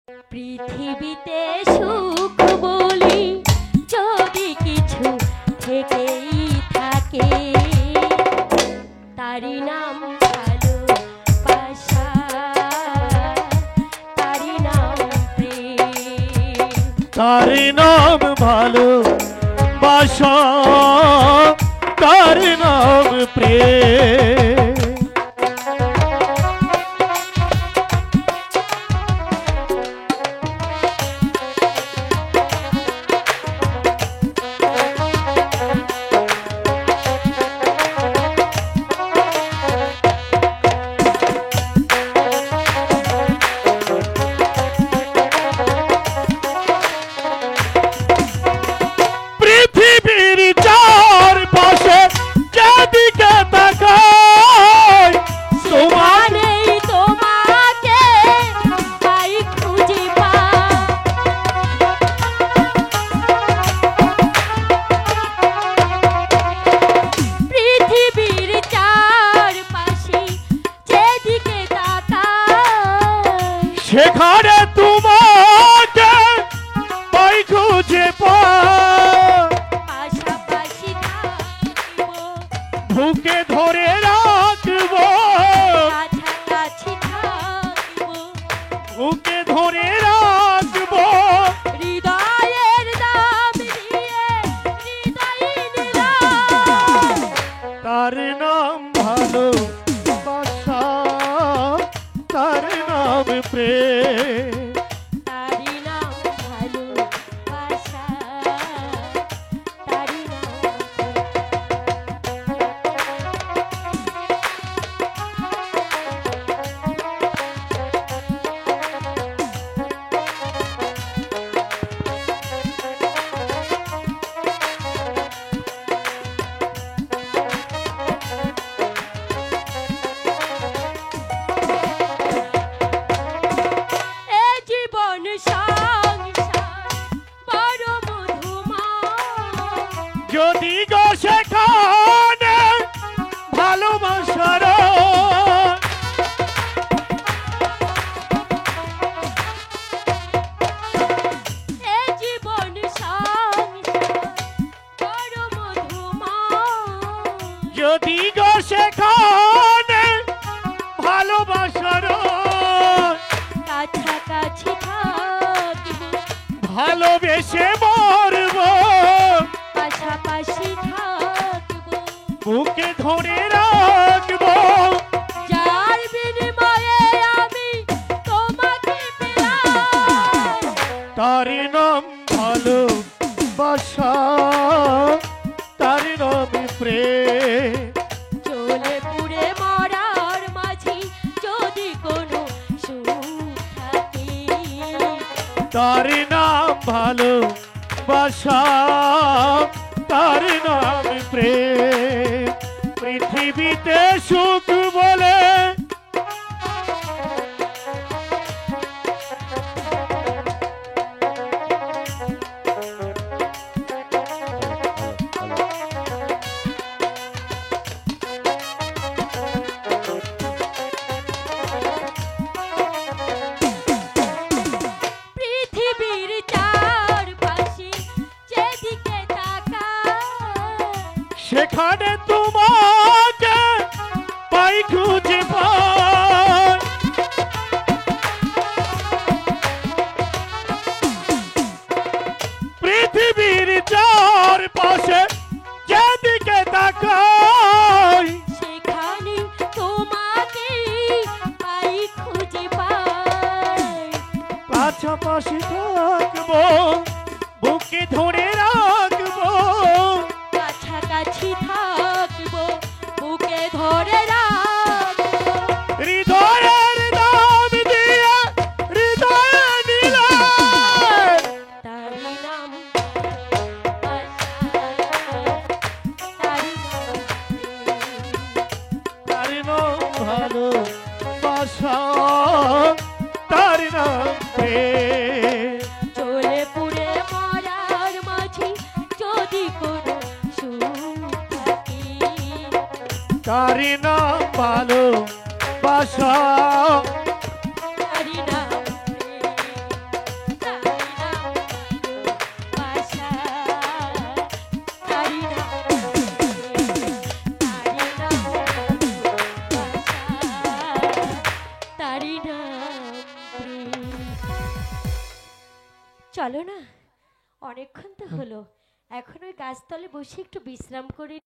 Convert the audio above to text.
পৃথিবীতে সুখ বলি যদি কিছু থেকেই থাকে, তারি নাম ভালোবাসা, তারি নাম প্রেম। তারি নাম ভালোবাসা, তারি নাম প্রেম। সেখানে তোমাকে পাই খুঁজে পাশাপাশি থাকবো, বুকে ধরে রাখবো, কাছাকাছি থাকবো, বুকে ধরে রাখবো, হৃদয়ের দাম দিয়ে হৃদয় নিলাম। তার নাম ভালোবাসা, তার নাম প্রেম। তারি নাম ভালোবাসা, তারি নাম যদি গো সেখানে ভালোবাসার জীবন বড় মধুময়, যদি গো সেখানে ভালোবাসার কাছাকাছি থাকবো, ভালোবেসে মরব, পাশাপাশি থাকবো, বুকে ধরে রাখবো, যার বিনিময়ে আমি তোমাকে পেলাম। তার নাম ভালোবাসা, তার নাম প্রেম। চলে পুড়ে মরার মাঝি যদি কোনো সুখ থাকে, তার নাম ভালোবাসা, তার নাম প্রেম। পৃথিবীতে সুখ বলে পৃথিবীর চারপাশে যেদিকে তাকাই, সেখানে তোমাকে পাই খুঁজে পাই। পৃথিবীর চারপাশে যেদিকে তাকাই, সেখানে তোমাকে পাই খুঁজে পাই। পাশাপাশি থাকবো, বুকে ধরে রাখবো, কাছাকাছি থাকবো, বুকে ধরে রাখবো, হৃদয়ের দাম দিয়ে হৃদয়ে নিলাম। তারি নাম ভালোবাসা, তারি নাম প্রেম। তার নাম ভালোবাসা, তার নাম প্রেম। চলে পুড়ে মরার মাঝি যদি কোনো সুখ থাকে, তার নাম ভালোবাসা, তারি নাম প্রেম। চলো না, অনেকক্ষণ তো হলো, এখন ওই গাছতলে বসে একটু বিশ্রাম করে